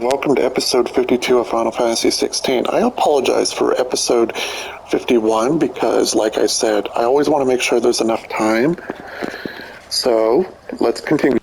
Welcome to episode 52 of Final Fantasy 16. I apologize for episode 51 because, like I said, I always want to make sure there's enough time. So, let's continue.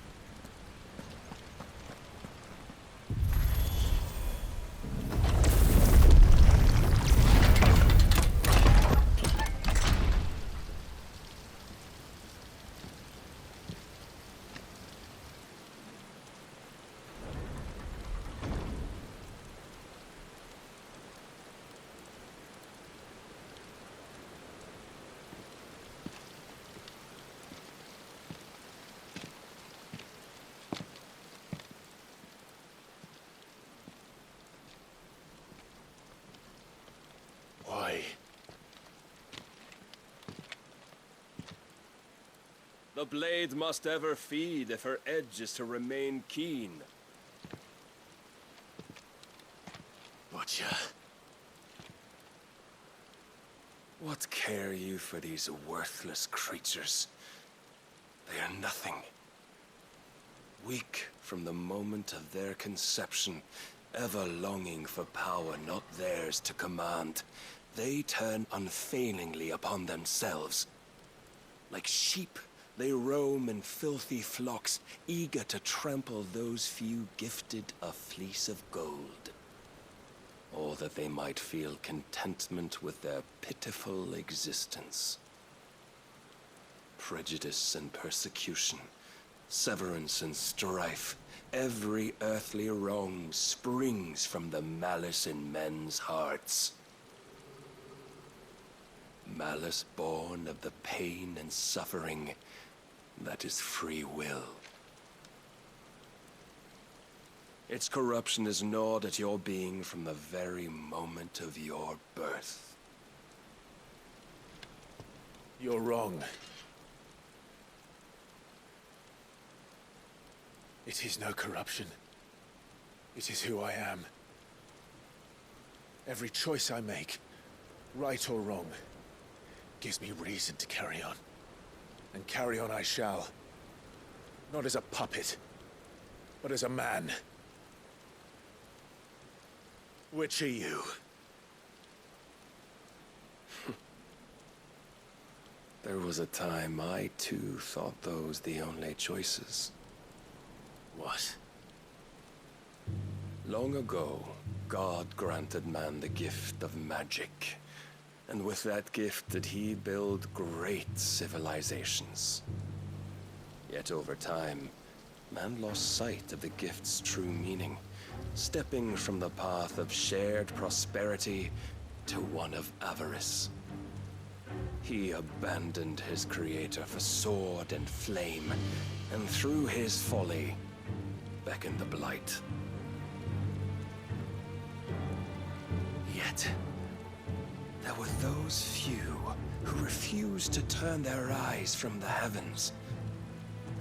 Why? The blade must ever feed if her edge is to remain keen. Butcher. What care you for these worthless creatures? They are nothing. Weak from the moment of their conception, ever longing for power not theirs to command, they turn unfailingly upon themselves. Like sheep, they roam in filthy flocks, eager to trample those few gifted a fleece of gold. Or that they might feel contentment with their pitiful existence. Prejudice and persecution, severance and strife, every earthly wrong springs from the malice in men's hearts. Malice born of the pain and suffering that is free will. Its corruption is gnawed at your being from the very moment of your birth. You're wrong. It is no corruption. It is who I am. Every choice I make, right or wrong, gives me reason to carry on. And carry on I shall. Not as a puppet, but as a man. Which are you? There was a time I too thought those the only choices. What? Long ago, God granted man the gift of magic. And with that gift did he build great civilizations. Yet over time, man lost sight of the gift's true meaning, stepping from the path of shared prosperity to one of avarice. He abandoned his creator for sword and flame, and through his folly, beckoned the blight. Yet, there were those few who refused to turn their eyes from the heavens,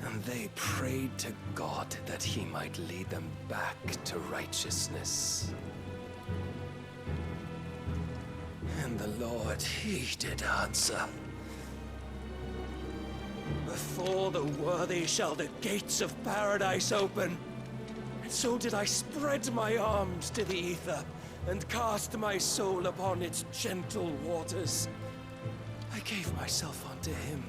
and they prayed to God that he might lead them back to righteousness. And the Lord, he did answer. Before the worthy shall the gates of paradise open. And so did I spread my arms to the ether, and cast my soul upon its gentle waters. I gave myself unto him.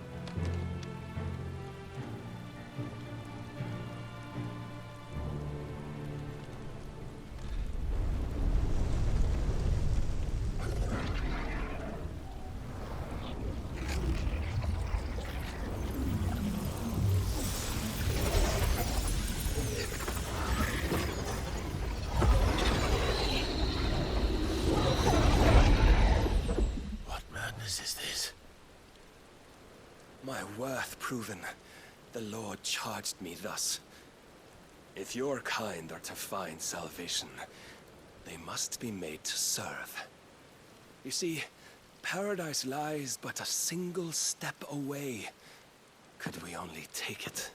Is this? My worth proven, the Lord charged me thus. If your kind are to find salvation, they must be made to serve. You see, paradise lies but a single step away. Could we only take it?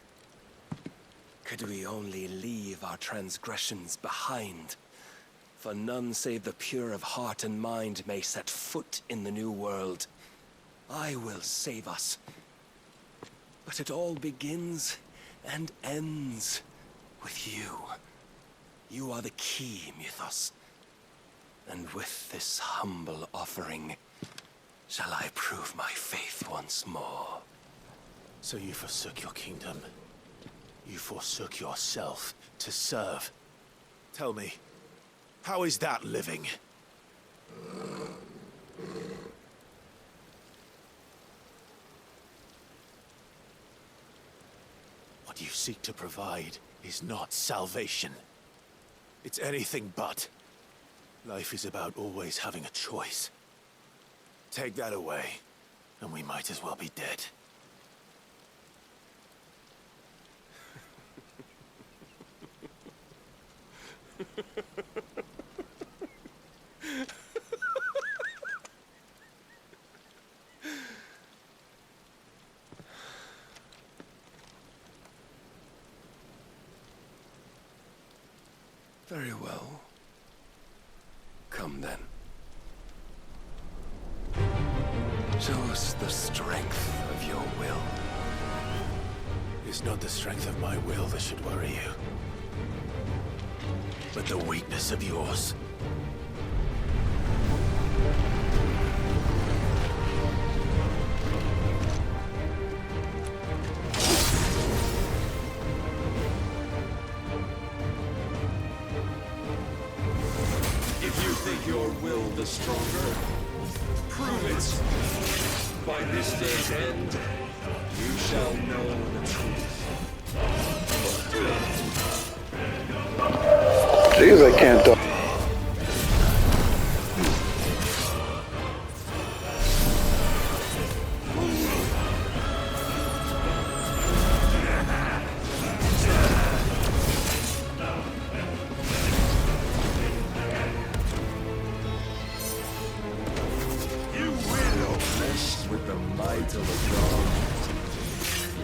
Could we only leave our transgressions behind? For none save the pure of heart and mind may set foot in the new world. I will save us. But it all begins and ends with you. You are the key, Mythos. And with this humble offering, shall I prove my faith once more? So you forsook your kingdom. You forsook yourself to serve. Tell me, how is that living? What you seek to provide is not salvation. It's anything but. Life is about always having a choice. Take that away, and we might as well be dead. Very well. Come then. Show us the strength of your will. It's not the strength of my will that should worry you, but the weakness of yours. If you think your will the stronger, prove it. By this day's end, you shall know the truth. Jeez, I can't do. With the might of a god,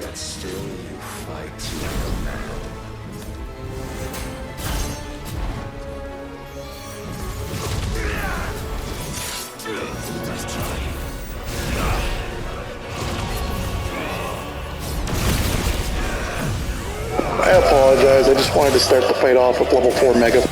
yet still you fight like a man. Let's try. I apologize. I just wanted to start the fight off with level 4 Mega.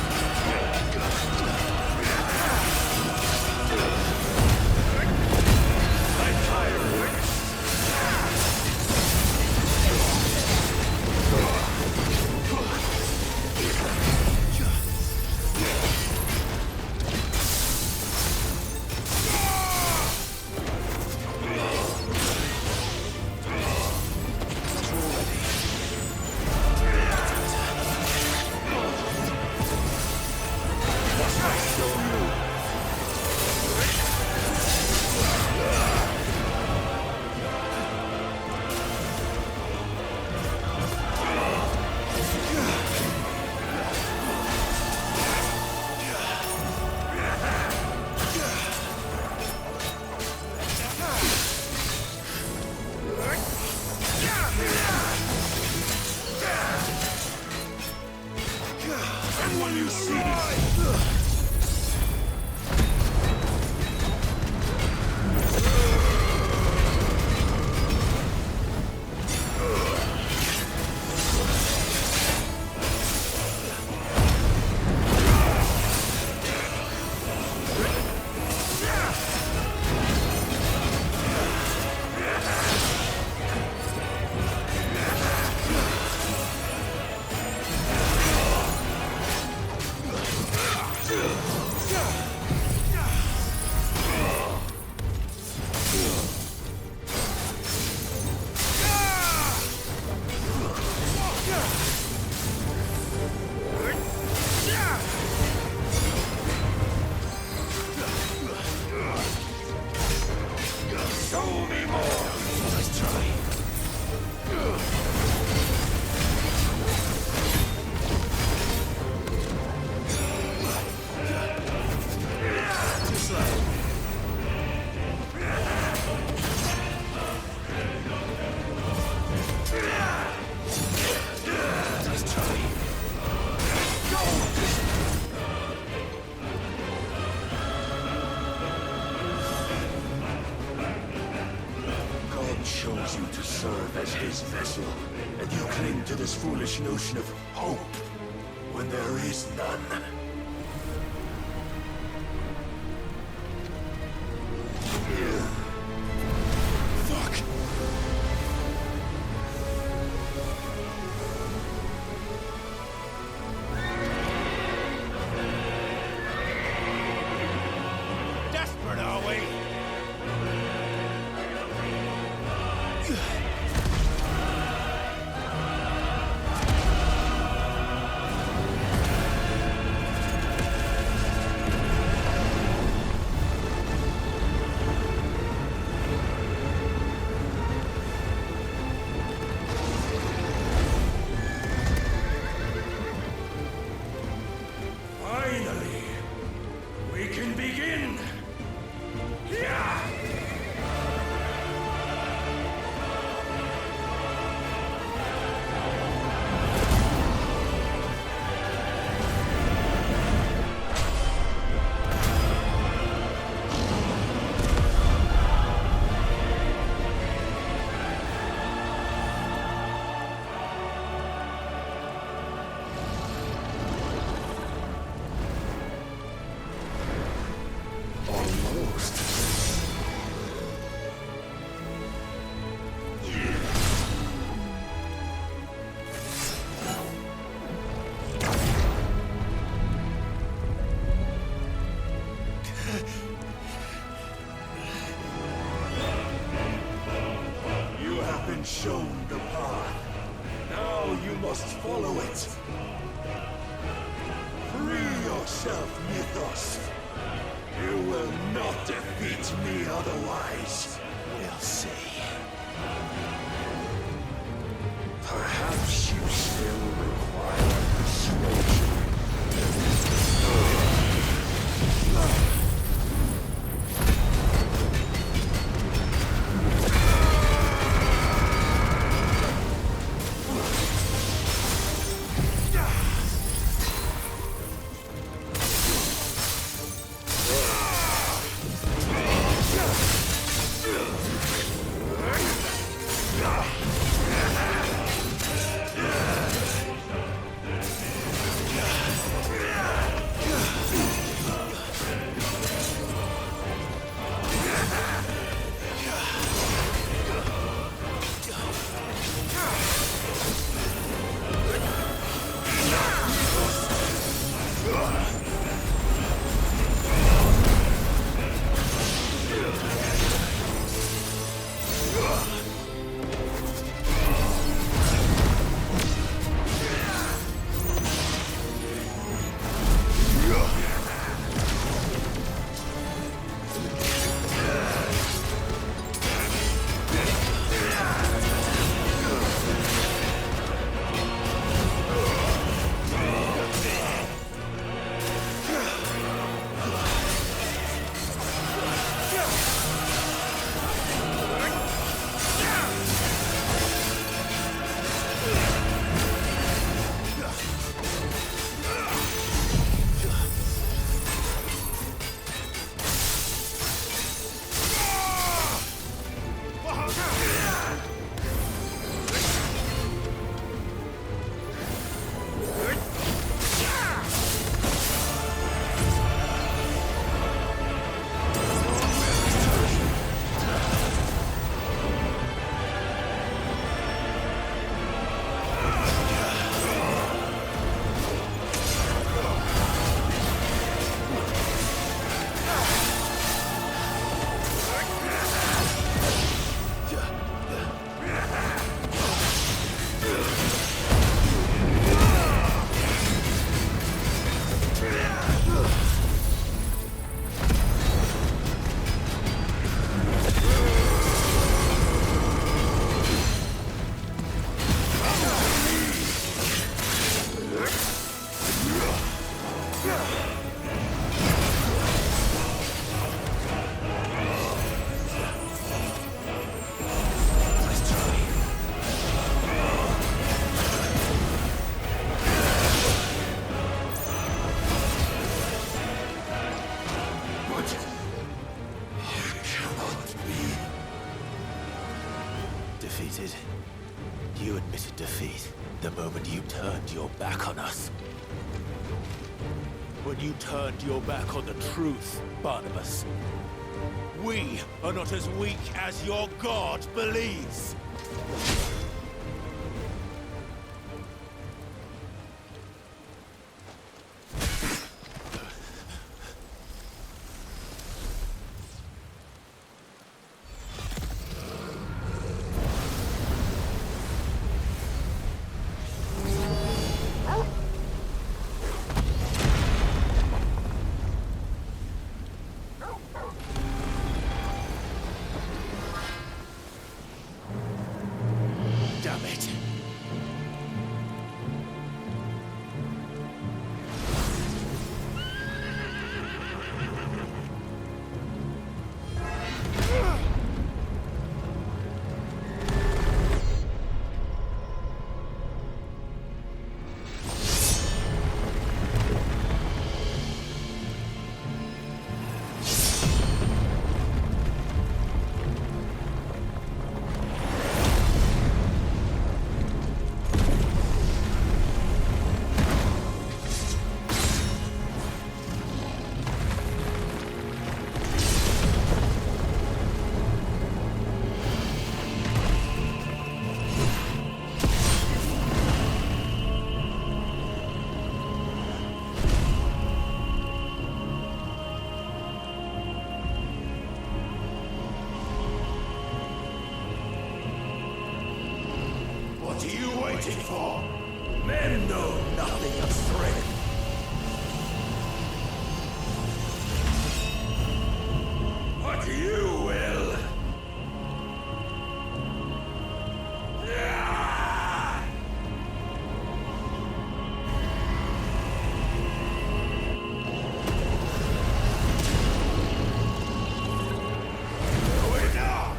chose you to serve as his vessel, and you cling to this foolish notion of hope. when there is none. Fuck! Desperate, are we? Finally, we can begin. Yeah! You have been shown the path. Now you must follow it. Free yourself, Mythos. You will not defeat me otherwise. We'll see. Perhaps you still require persuasion. You admitted defeat the moment you turned your back on us. when you turned your back on the truth, Barnabas. We are not as weak as your God believes. Damn it. What are you waiting for? Men know nothing of strength. But you will. Yeah! Wait now!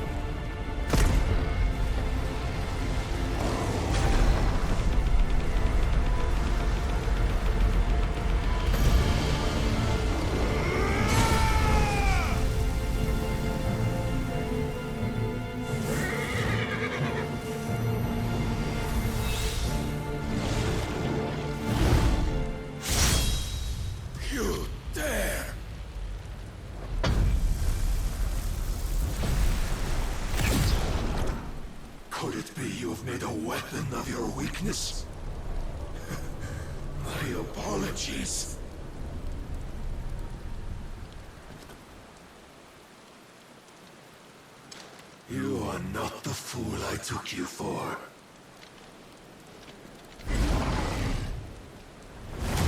You dare! Could it be you have made a weapon of your weakness? My apologies. You are not the fool I took you for.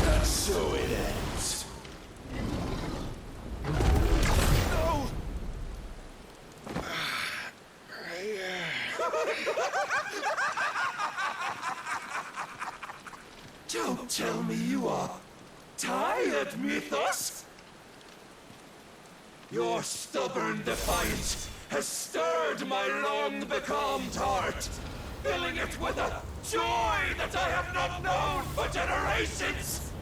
And so it ends. No! Don't tell me you are tired, Mythos! Your stubborn defiance has stirred my long-becalmed heart, filling it with a joy that I have not known for generations!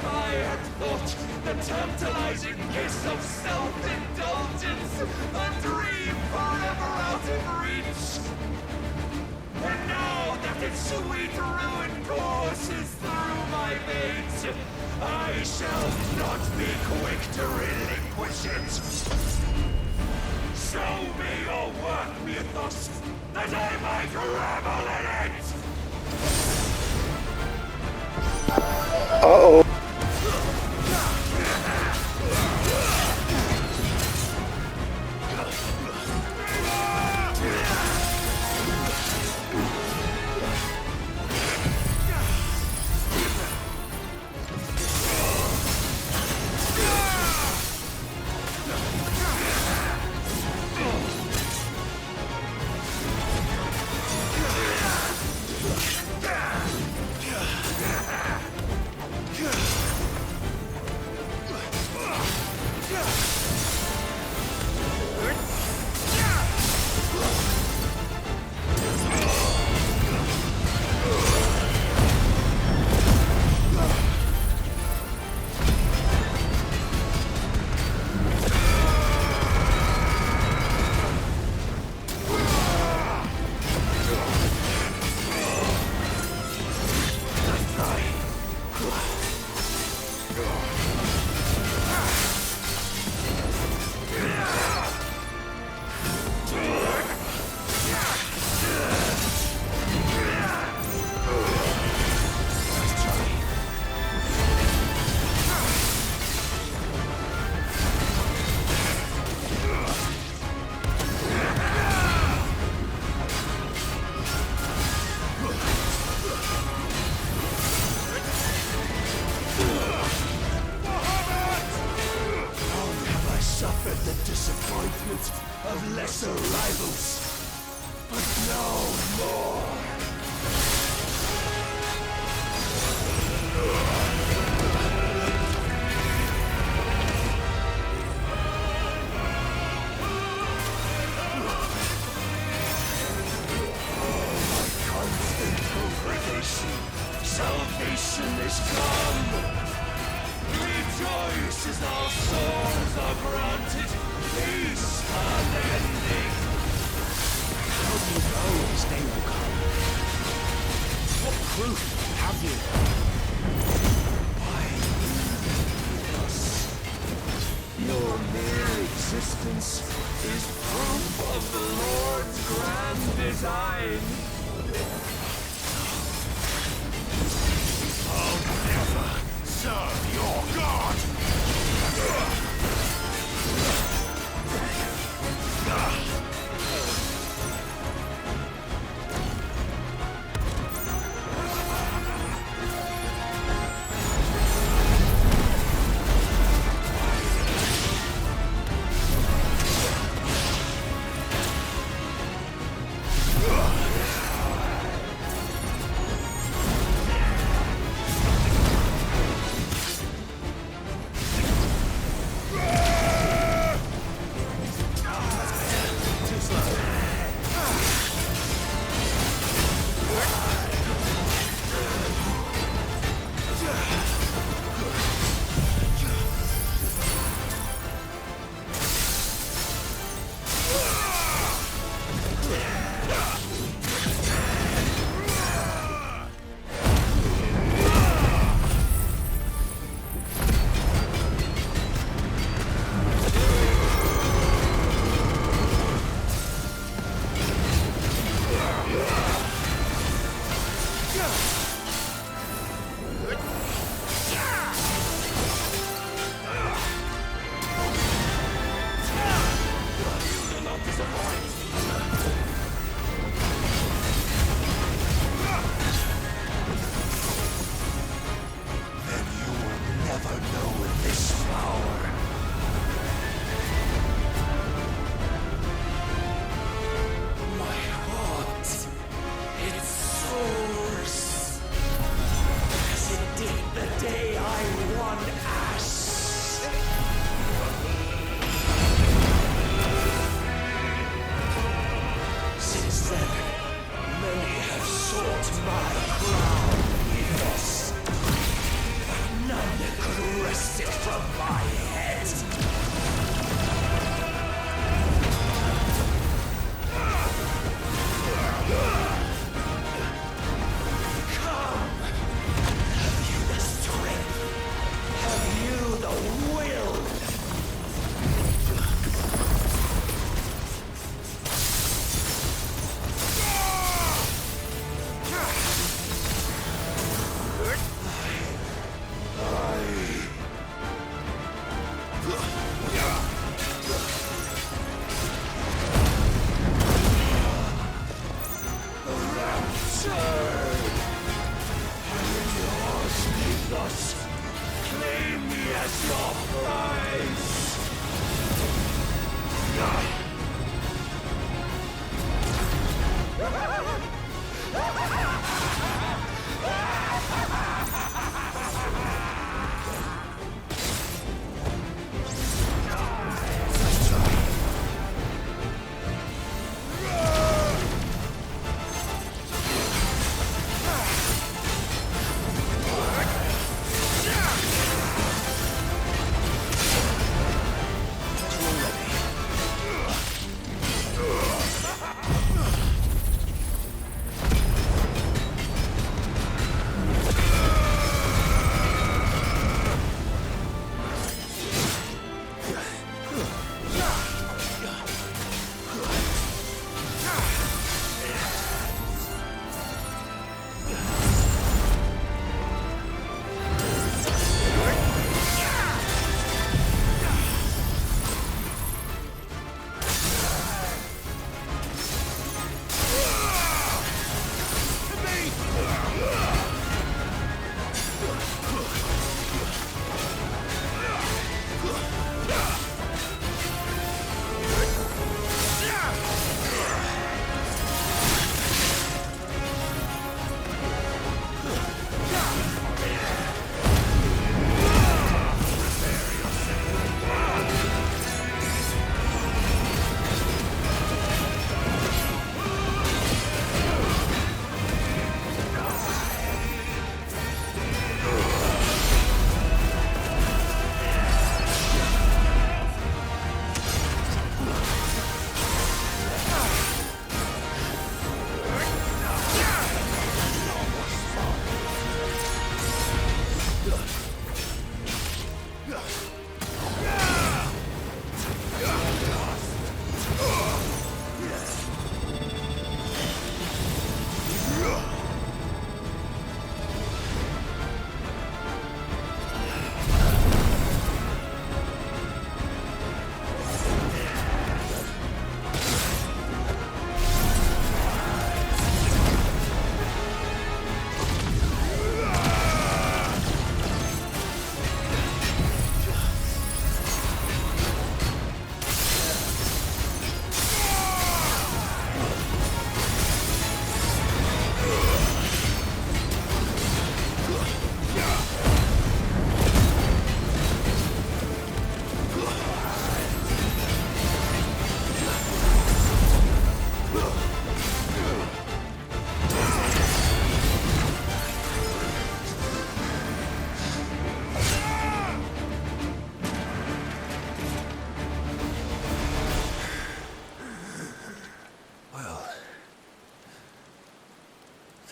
I had thought the tantalizing kiss of self-indulgence a dream forever out of reach. And now that its sweet ruin courses through my veins, I shall not be quick to relinquish it. Show me your work, Mythos, that I might revel in it! Uh-oh. Yeah! once our rivals, but no more. Constant congregation, salvation is come. Rejoice as our souls are granted peace unending. How do you know his day will come? What proof have you? Why us? Your mere existence is proof of the Lord's grand design. I'll never serve your God!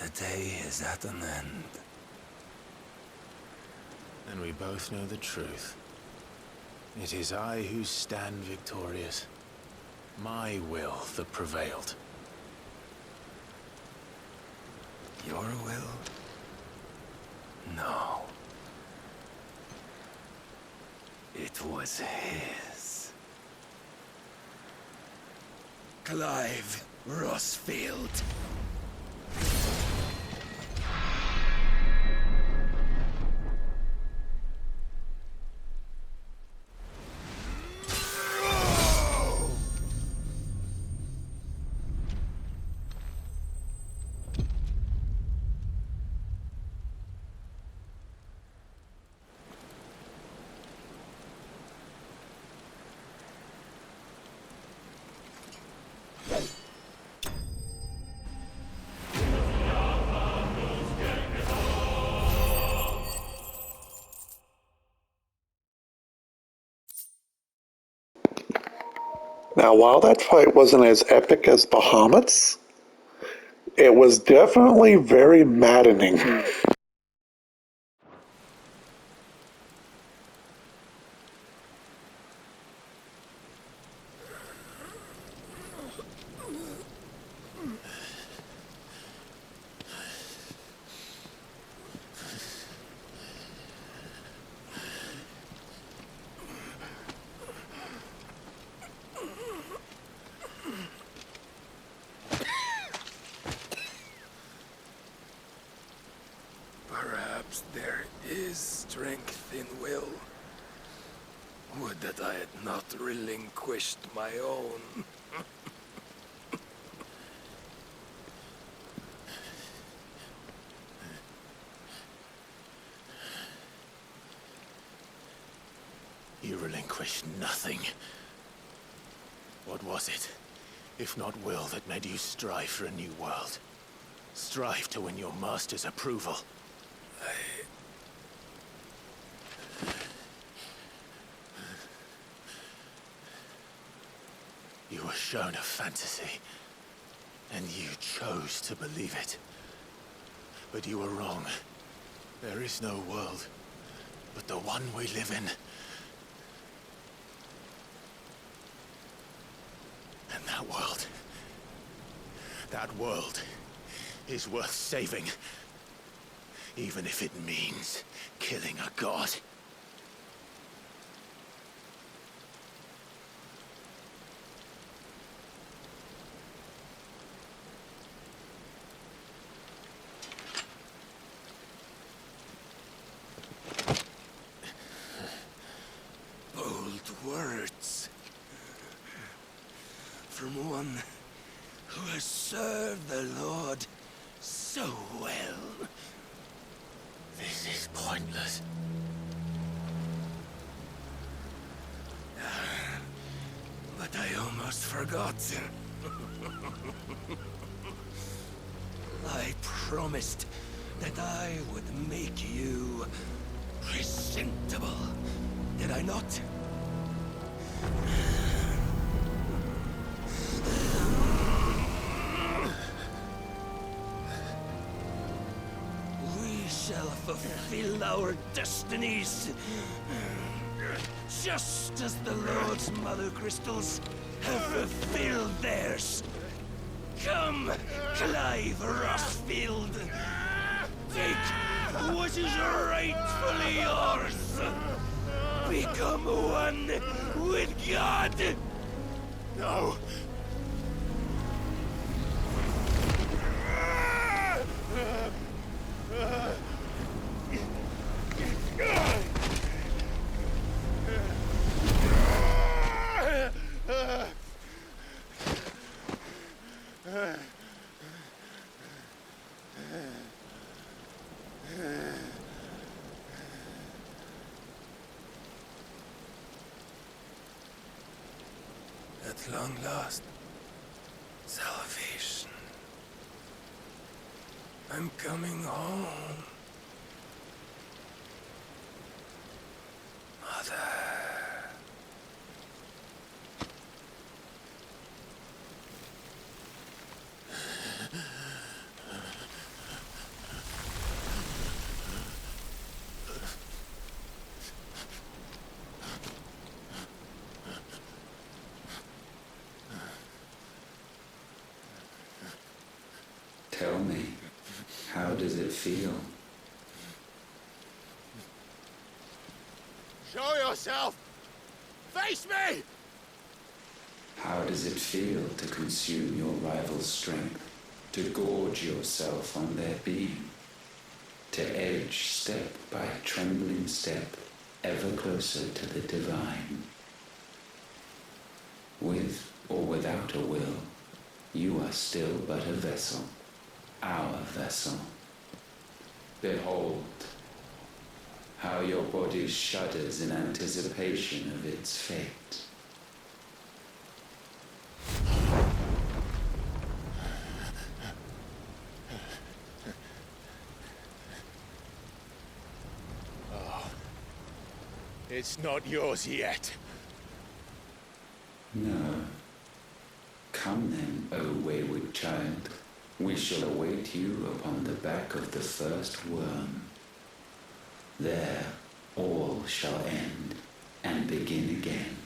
The day is at an end. And we both know the truth. It is I who stand victorious. My will that prevailed. Your will? No. It was his. Clive Rossfield. Now, while that fight wasn't as epic as Bahamut's, it was definitely very maddening. Perhaps there is strength in will. Would that I had not relinquished my own. You relinquished nothing. What was it, if not will, that made you strive for a new world? Strive to win your master's approval? You were shown a fantasy, and you chose to believe it. But you were wrong. There is no world, but the one we live in. And that world is worth saving, even if it means killing a god. Bold words. From one who has served the Lord so well. This is pointless. But I almost forgot. I promised that I would make you presentable. Did I not? We shall fulfill our destinies. Just as the Lord's Mother Crystals have fulfilled theirs. Come, Clive Rossfield. Take what is rightfully yours. Become one with God. No! At long last, salvation. I'm coming home. Mother. Tell me, how does it feel? Show yourself! Face me! How does it feel to consume your rival's strength, to gorge yourself on their beam, to edge step by trembling step ever closer to the divine? With or without a will, you are still but a vessel, our vessel. Behold, how your body shudders in anticipation of its fate. It's not yours yet. No. Come then, O wayward child. We shall await you upon the back of the first worm. There all shall end and begin again.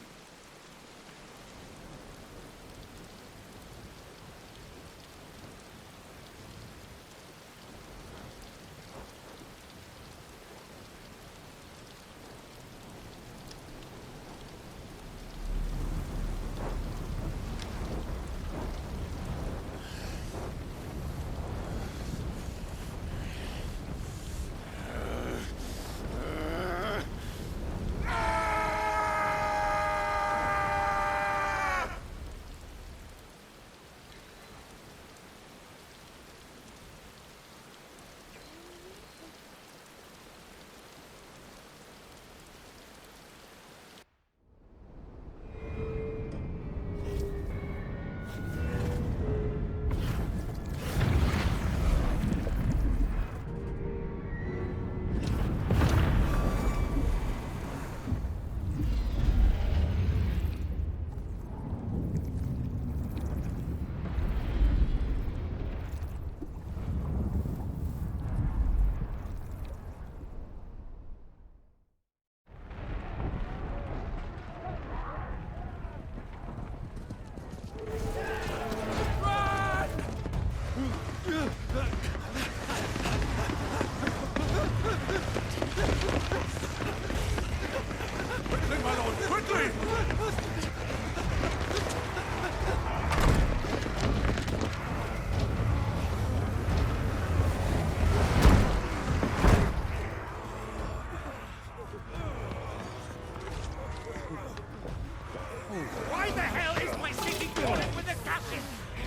Why the hell is my city falling with the captain?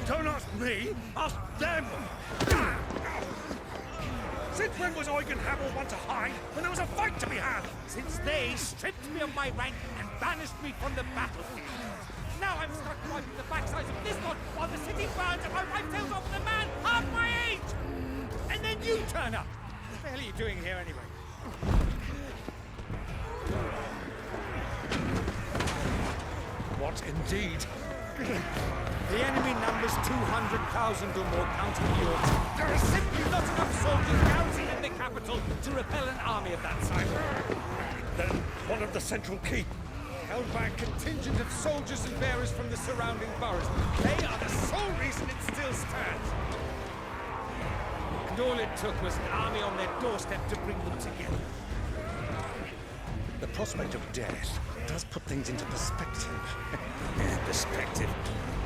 Don't ask me, ask them! Since when was Eikon one to hide when there was a fight to be had? Since they stripped me of my rank and banished me from the battlefield. Now I'm stuck wiping the backsides of this lot while the city burns and my wife tells off with a man half my age! And then you turn up! What the hell are you doing here anyway? What indeed? The enemy numbers 200,000 or more, counting yours. There are simply not enough soldiers garrisoned in the capital battle to repel an army of that size. Then one of the central keep, Held by a contingent of soldiers and bearers from the surrounding boroughs. They are the sole reason it still stands. And all it took was an army on their doorstep to bring them together. the prospect of death does put things into perspective. Perspective.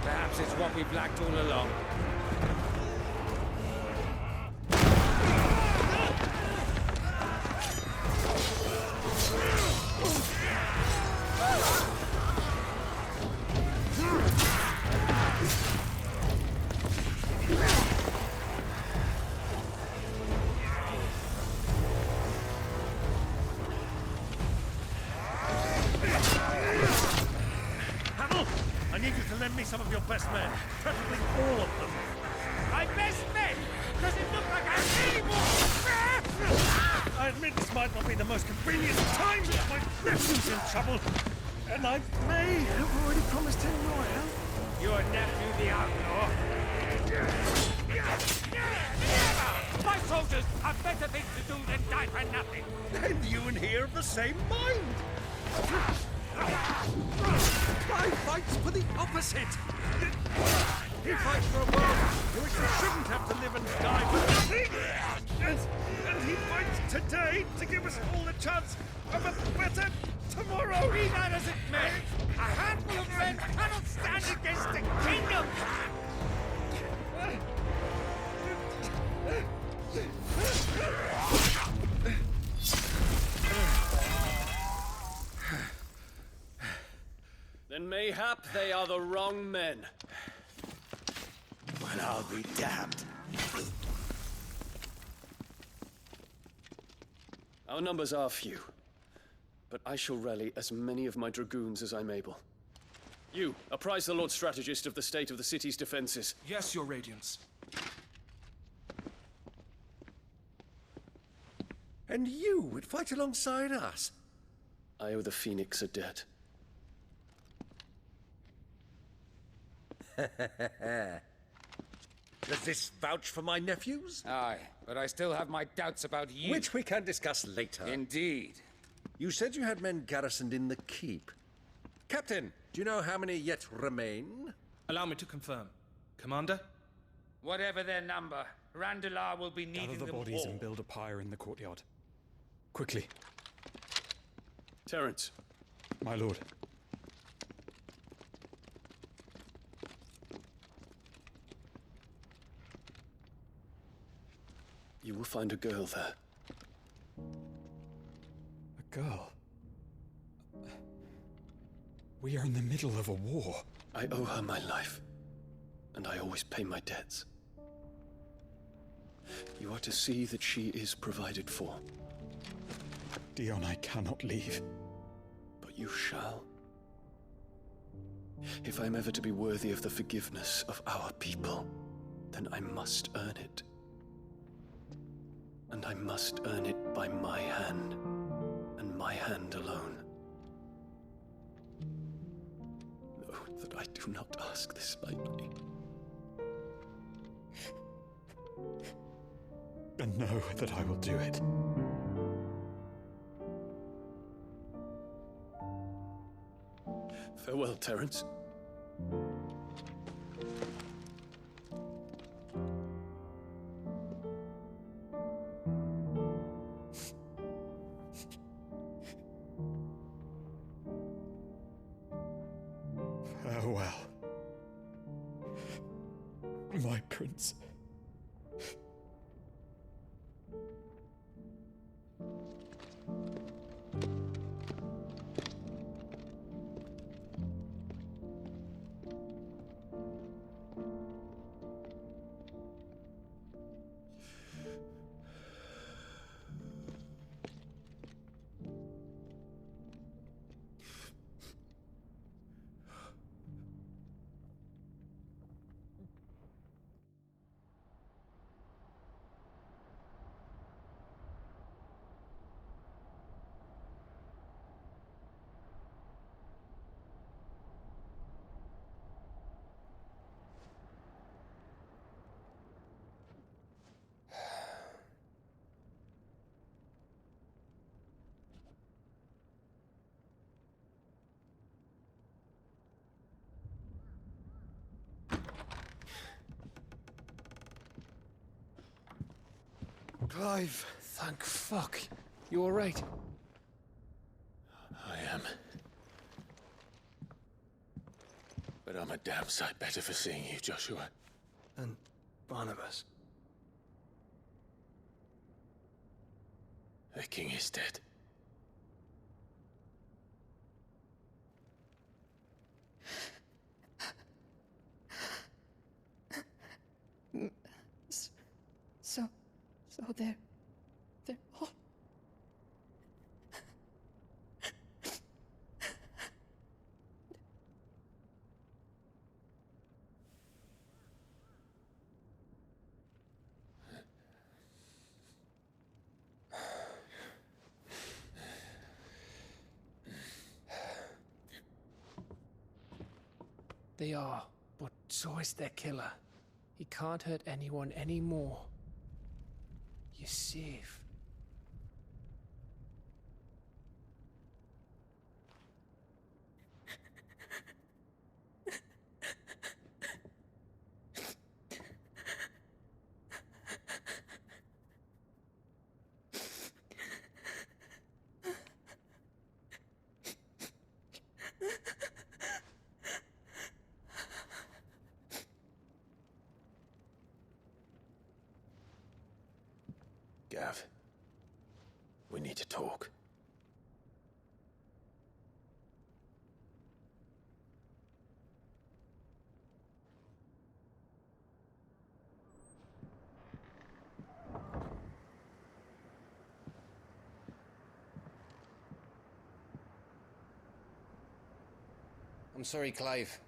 Perhaps it's what we've lacked all along. I need you to lend me some of your best men, preferably all of them. My best men! Does it look like I really want... I admit this might not be the most convenient time, but my nephew's in trouble, and I may have already promised him royal. Your nephew, the outlaw. Never! My soldiers have better things to do than die for nothing. And you and he are of the same mind. I fight for the opposite. He fights for a world in which we shouldn't have to live and die for nothing. And he fights today to give us all a chance of a better tomorrow. Be that as it may, a handful of men cannot stand against a kingdom. Then mayhap they are the wrong men. Well, I'll be damned. Our numbers are few, but I shall rally as many of my dragoons as I'm able. You, apprise the Lord Strategist of the state of the city's defenses. Yes, Your Radiance. And you would fight alongside us? I owe the Phoenix a debt. Does this vouch for my nephews? Aye, but I still have my doubts about you. Which we can discuss later. Indeed. You said you had men garrisoned in the keep. Captain, do you know how many yet remain? Allow me to confirm. Commander? Whatever their number, Randalar will be needing Gather the them bodies all. and build a pyre in the courtyard. Quickly, Terence, my lord. you will find a girl there. A girl. We are in the middle of a war. I owe her my life, and I always pay my debts. You are to see that she is provided for, Dion, I cannot leave. but you shall. If I'm ever to be worthy of the forgiveness of our people, then I must earn it. And I must earn it by my hand, and my hand alone. Know that I do not ask this lightly. And know that I will do it. Farewell, Terence. Farewell, my prince. Clive! Thank fuck. You alright? I am. But I'm a damn sight better for seeing you, Joshua. And Barnabas. The king is dead. So they're all... They are, but so is their killer. He can't hurt anyone anymore. You're safe. Gav, we need to talk. I'm sorry, Clive.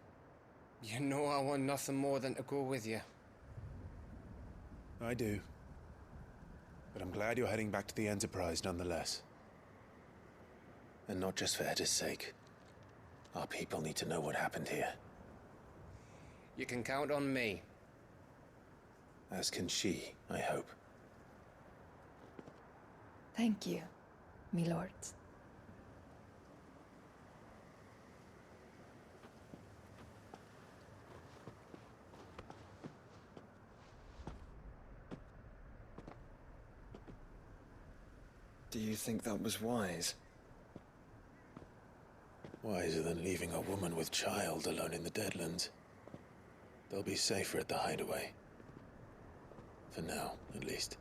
You know I want nothing more than to go with you. I do. But I'm glad you're heading back to the Enterprise nonetheless. And not just for Edda's sake. Our people need to know what happened here. You can count on me. As can she, I hope. Thank you, my lord. Do you think that was wise? Wiser than leaving a woman with child alone in the Deadlands. They'll be safer at the hideaway. For now, at least.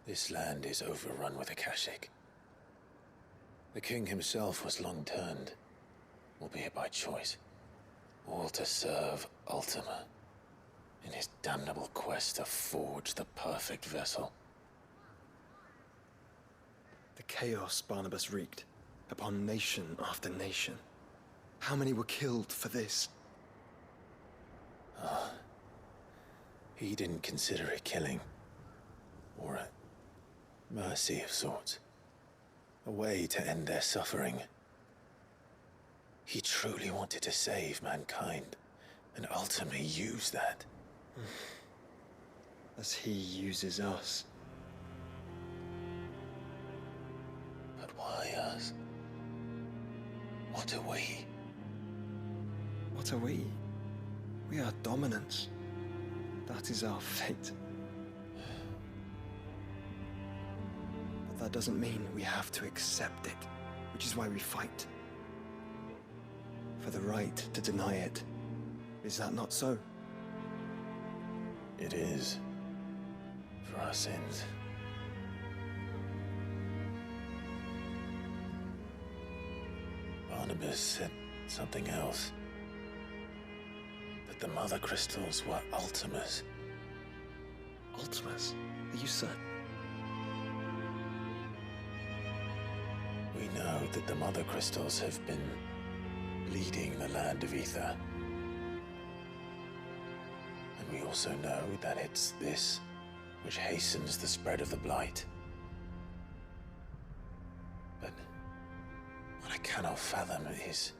This land is overrun with Akashic. The king himself was long turned, albeit by choice. All to serve Ultima, in his damnable quest to forge the perfect vessel. The chaos Barnabas wreaked upon nation after nation. How many were killed for this? He didn't consider it killing, or a mercy of sorts. A way to end their suffering. He truly wanted to save mankind, and ultimately use that. As he uses us. But why us? What are we? What are we? We are dominance. That is our fate. But that doesn't mean we have to accept it, which is why we fight. For the right to deny it. Is that not so? It is. For our sins. Barnabas said something else. That the Mother Crystals were Ultimas. Ultimas? Are you certain? We know that the Mother Crystals have been leading the land of Ether. And we also know that it's this which hastens the spread of the Blight. But what I cannot fathom is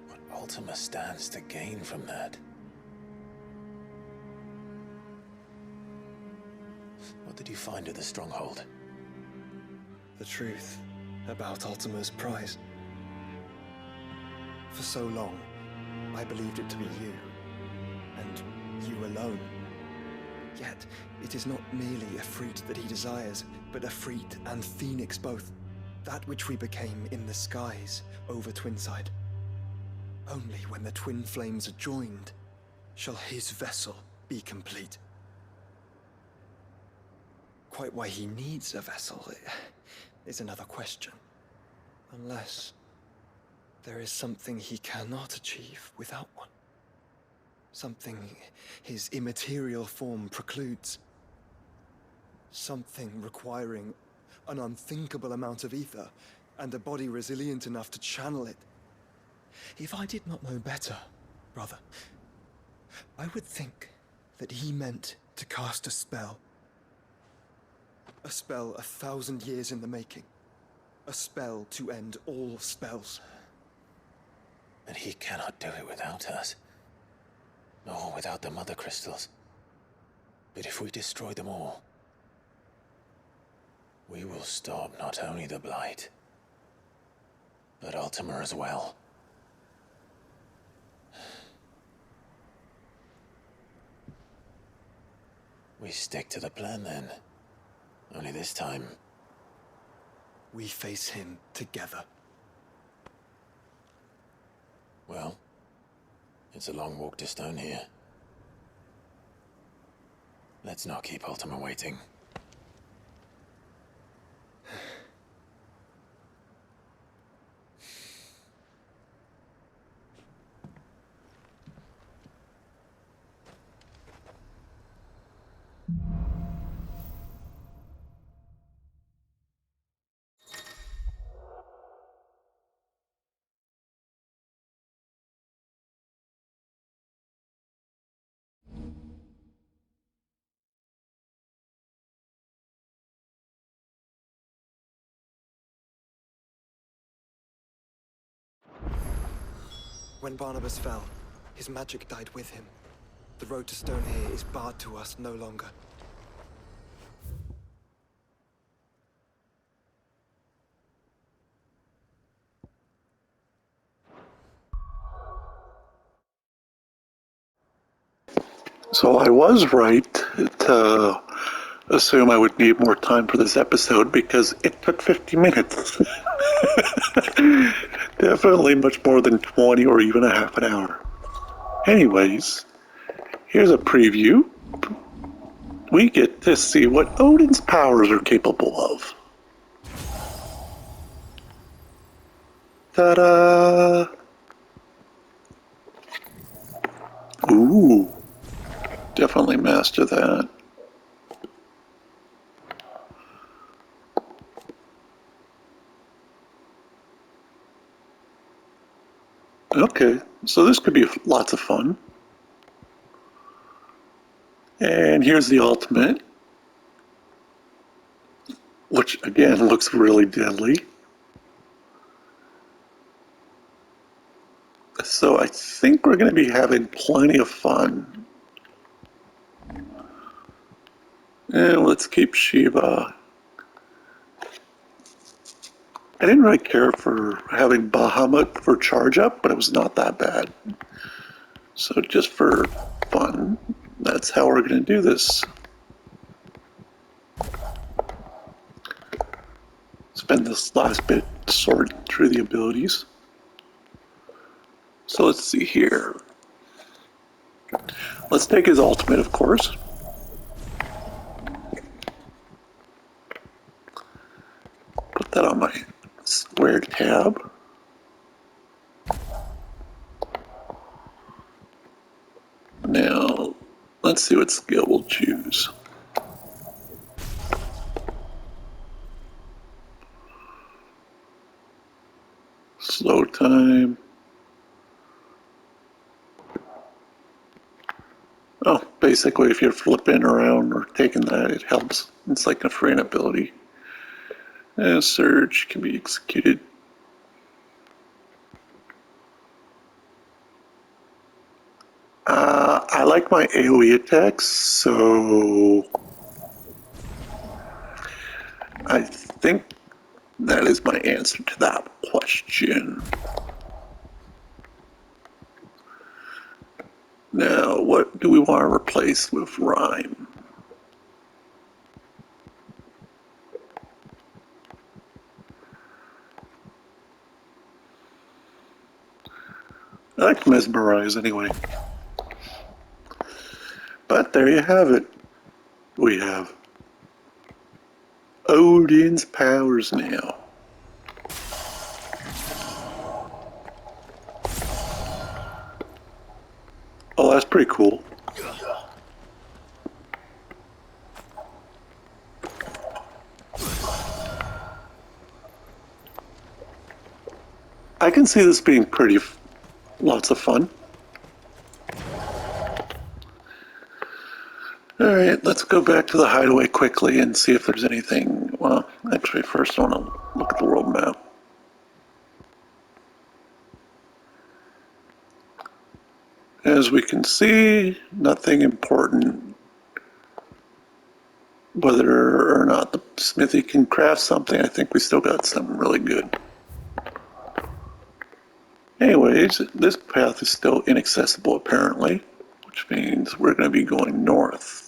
what Ultima stands to gain from that. What did you find at the Stronghold? The truth about Ultima's prize. For so long, I believed it to be you, and you alone. Yet, it is not merely a fruit that he desires, but a Efreet and Phoenix both, that which we became in the skies over Twinside. Only when the twin flames are joined shall his vessel be complete. Quite why he needs a vessel is another question. Unless there is something he cannot achieve without one. Something his immaterial form precludes. Something requiring an unthinkable amount of ether and a body resilient enough to channel it. If I did not know better, brother, I would think that he meant to cast a spell. A spell 1,000 years in the making. A spell to end all spells. And he cannot do it without us. Nor without the Mother Crystals. But if we destroy them all, we will stop not only the Blight, but Ultima as well. We stick to the plan then. Only this time, we face him together. Well, it's a long walk to Stone here. Let's not keep Ultima waiting. When Barnabas fell, his magic died with him. The road to Stone here is barred to us no longer. So I was right to assume I would need more time for this episode because it took 50 minutes. Definitely much more than 20 or even a half an hour. Anyways, here's a preview. We get to see what Odin's powers are capable of. Ta-da! Ooh, definitely master that. Okay, so this could be lots of fun. And here's the ultimate, which again looks really deadly. So I think we're going to be having plenty of fun. And let's keep Shiva. I didn't really care for having Bahamut for charge up, but it was not that bad. So just for fun, that's how we're going to do this. Spend this last bit sorting through the abilities. So let's see here. Let's take his ultimate, of course. Put that on my square tab. Now, let's see what skill we'll choose. Slow time. Oh, basically if you're flipping around or taking that, it helps. It's like a free ability. And surge can be executed. I like my AoE attacks, so I think that is my answer to that question. Now, what do we want to replace with rhyme? I like mesmerize anyway. But there you have it. We have Odin's powers now. Oh, that's pretty cool. I can see this being lots of fun. Alright, let's go back to the hideaway quickly and see if there's anything. Well, actually, first I want to look at the world map. As we can see, nothing important. Whether or not the smithy can craft something, I think we still got something really good. Anyways, this path is still inaccessible apparently, which means we're going to be going north.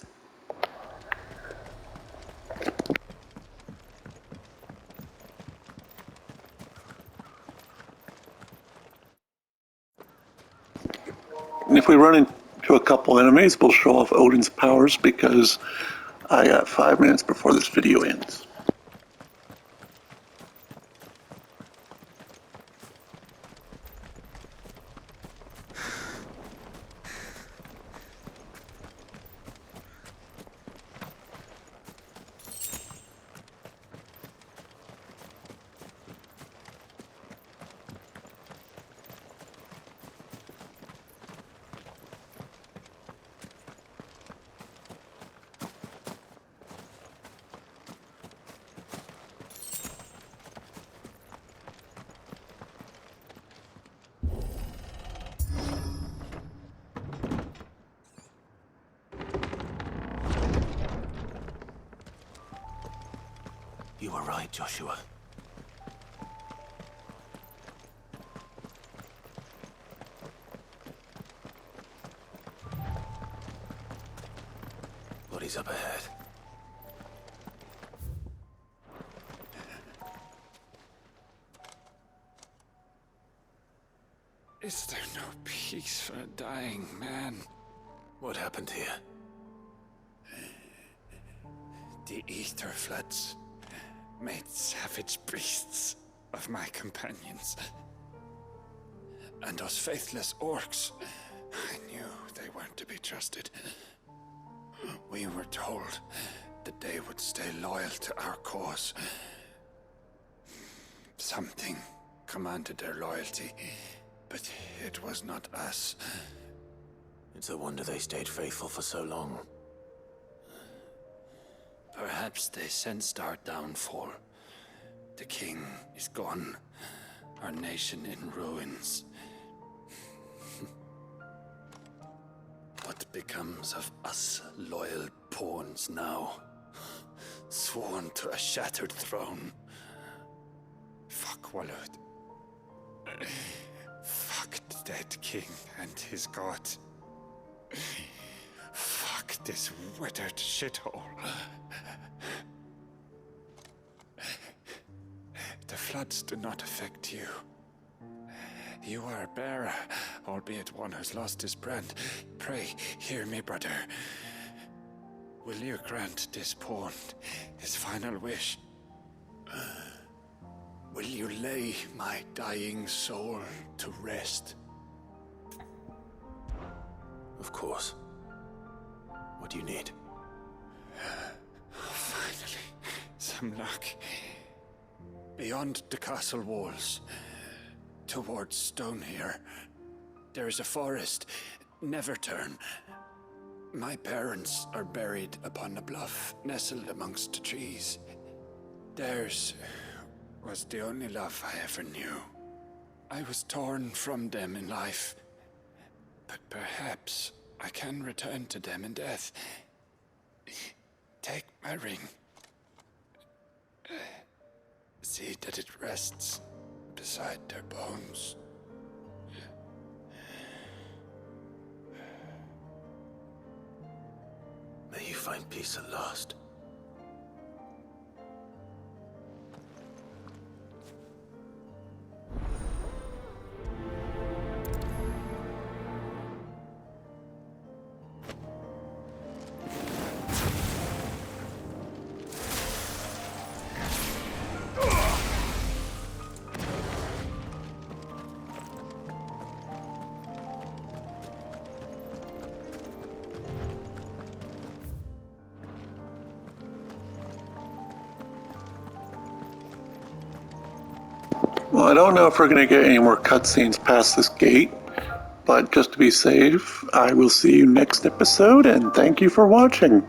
And if we run into a couple enemies, we'll show off Odin's powers because I got 5 minutes before this video ends. You were right, Joshua. What is up ahead? Is there no peace for a dying man? What happened here? The ether floods made savage beasts of my companions. And those faithless orcs, I knew they weren't to be trusted. We were told that they would stay loyal to our cause. Something commanded their loyalty, but it was not us. It's a wonder they stayed faithful for so long. Perhaps they sensed our downfall. The king is gone, our nation in ruins. What becomes of us loyal pawns now? Sworn to a shattered throne. Fuck Walud. Fuck the dead king and his god. Fuck this withered shithole. The floods do not affect you. You are a bearer, albeit one who's lost his brand. Pray, hear me, brother. Will you grant this pawn his final wish? Will you lay my dying soul to rest? Of course. What do you need? Finally, some luck. Beyond the castle walls, towards Stone here, there is a forest. Never turn. My parents are buried upon a bluff, nestled amongst the trees. Theirs was the only love I ever knew. I was torn from them in life, but perhaps I can return to them in death. Take my ring. See that it rests beside their bones. find peace at last. Well, I don't know if we're going to get any more cutscenes past this gate, but just to be safe, I will see you next episode, and thank you for watching.